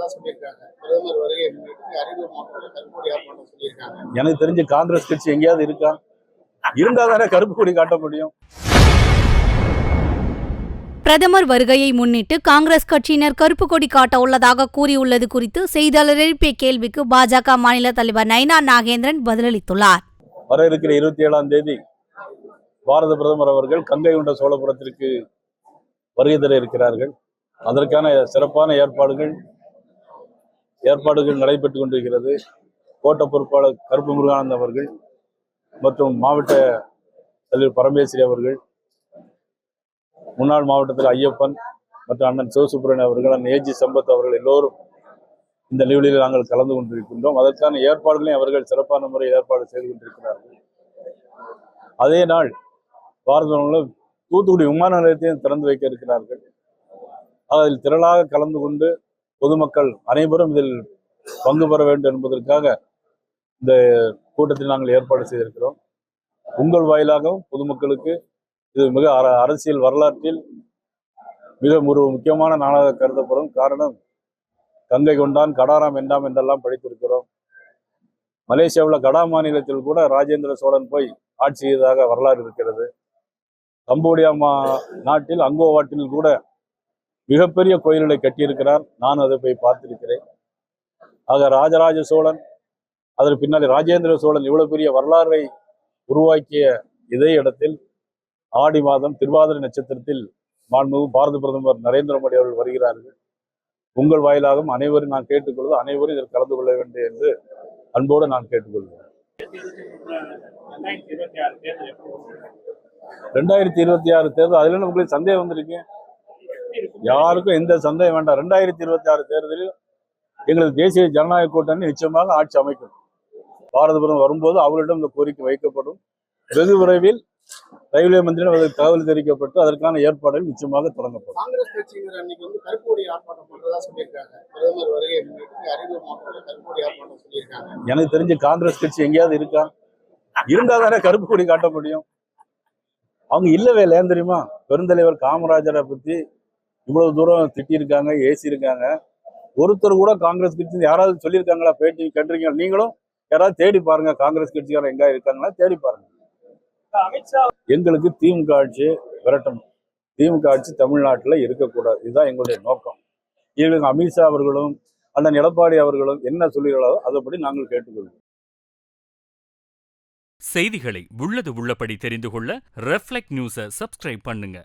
பண்றதா சொல்லியிருக்காங்க. பிரதமர் வருகையை முன்னிட்டு அரியலூர் மாவட்டத்தில் கருப்பு கொடி ஆர்ப்பாட்டம் சொல்லியிருக்காங்க. எனக்கு தெரிஞ்சு காங்கிரஸ் கட்சி எங்கேயாவது இருக்கா? இருந்தா தானே கருப்பு கொடி காட்ட முடியும். பிரதமர் வருகையை முன்னிட்டு காங்கிரஸ் கட்சியினர் கருப்பு கொடி காட்ட உள்ளதாக கூறியுள்ளது குறித்து செய்தியாளர் எழுப்பிய கேள்விக்கு பாஜக மாநில தலைவர் நயினா நாகேந்திரன் பதிலளித்துள்ளார். வர இருக்கிற 27ஆம் தேதி பாரத பிரதமர் அவர்கள் கங்கை கொண்ட சோழபுரத்திற்கு வருகை தர இருக்கிறார்கள். அதற்கான சிறப்பான ஏற்பாடுகள் நடைபெற்றுக் கொண்டிருக்கிறது. கோட்ட பொறுப்பாளர் கருப்பு முருகானந்த் அவர்கள் மற்றும் மாவட்ட தலைவர் பரமேஸ்வரி அவர்கள், முன்னாள் மாவட்டத்தில் ஐயப்பன் மற்றும் அண்ணன் சிவசுப்ரமணியன் அவர்கள், அண்ணன் ஏஜி சம்பத் அவர்கள் எல்லோரும் இந்த நிகழ்வில் நாங்கள் கலந்து கொண்டிருக்கின்றோம். அதற்கான ஏற்பாடுகளையும் அவர்கள் சிறப்பான முறையில் ஏற்பாடு செய்து கொண்டிருக்கிறார்கள். அதே நாள் பாரத தூத்துக்குடி விமான நிலையத்தையும் திறந்து வைக்க இருக்கிறார்கள். அதில் திரளாக கலந்து கொண்டு பொதுமக்கள் அனைவரும் இதில் பங்கு பெற வேண்டும் என்பதற்காக இந்த கூட்டத்தில் நாங்கள் ஏற்பாடு செய்திருக்கிறோம். உங்கள் வாயிலாகவும் பொதுமக்களுக்கு இது மிக அரசியல் வரலாற்றில் மிக ஒரு முக்கியமான நாளாக கருதப்படும். காரணம், கங்கை கொண்டான் கடாராம் என்றாம் என்றெல்லாம் படித்திருக்கிறோம். மலேசியாவில் கடா மாநிலத்தில் கூட ராஜேந்திர சோழன் போய் ஆட்சி செய்ததாக வரலாறு இருக்கிறது. கம்போடியா நாட்டில் அங்கோவாட்டில் கூட மிகப்பெரிய கோயில்களை கட்டியிருக்கிறார். நான் அதை போய் பார்த்திருக்கிறேன். ஆக ராஜராஜ சோழன், அதற்கு பின்னாலே ராஜேந்திர சோழன் இவ்வளவு பெரிய வரலாறை உருவாக்கிய இதே இடத்தில் ஆடி மாதம் திருவாதிரை நட்சத்திரத்தில் மாண்புமிகு பாரத பிரதமர் நரேந்திர மோடி அவர்கள் வருகிறார்கள். உங்கள் வாயிலாகவும் அனைவரும் நான் கேட்டுக்கொள்வது, அனைவரும் இதில் கலந்து கொள்ள வேண்டும் என்று அன்போடு நான் கேட்டுக்கொள்கிறேன். 2026 தேர்தல், அதுல உங்களுக்கு சந்தேகம் வந்திருக்கு? யாருக்கும் எந்த சந்தேகம் வேண்டாம். 2026 தேர்தலில் எங்களது தேசிய ஜனநாயக கூட்டணி நிச்சயமாக ஆட்சி அமைக்கும். பாரத பிரதமர் வரும்போது அவர்களிடம் இந்த கோரிக்கை வைக்கப்படும். வெகு விரைவில் ரயில்வே மந்திரிடம் அதற்கு தகவல் தெரிவிக்கப்பட்டு அதற்கான ஏற்பாடுகள் நிச்சயமாக தொடங்கப்படும். காங்கிரஸ் கட்சியினர் அன்னைக்கு கருப்பு கொடி ஆர்ப்பாட்டம் பண்றதா சொல்லியிருக்காங்க. பிரதமர் வருகையை முன்னிட்டு அரியலூர் மாவட்டத்தில் கருப்பு கொடி ஆர்ப்பாட்டம் சொல்லியிருக்காங்க. எனக்கு தெரிஞ்சு காங்கிரஸ் கட்சி எங்கேயாவது இருக்கா? இருந்தா தானே கருப்பு கொடி காட்ட முடியும். அவங்க இல்லவே இல்லையா தெரியுமா? பெருந்தலைவர் காமராஜரை பத்தி இவ்வளவு தூரம் திட்டியிருக்காங்க, ஏசியிருக்காங்க. ஒருத்தர் கூட காங்கிரஸ் கட்சி யாராவது சொல்லியிருக்காங்களா? பேட்டி கேட்டிருக்கீங்க? நீங்களும் யாராவது தேடி பாருங்க, காங்கிரஸ் கட்சிக்காரர் எங்க இருக்காங்களா தேடி பாருங்க. எங்களுக்கு திமுக ஆட்சி விரட்டணும். திமுக ஆட்சி தமிழ்நாட்டில் இருக்கக்கூடாது. இதுதான் எங்களுடைய நோக்கம். எங்களுக்கு அமித்ஷா அவர்களும் அண்ணன் எடப்பாடி அவர்களும் என்ன சொல்லுகிறாரோ அதுபடி நாங்கள் கேட்டுக்கொள்வோம். செய்திகளை உள்ளது உள்ளபடி தெரிந்து கொள்ள ரெஃப்ளெக்ட் நியூஸை சப்ஸ்கிரைப் பண்ணுங்க.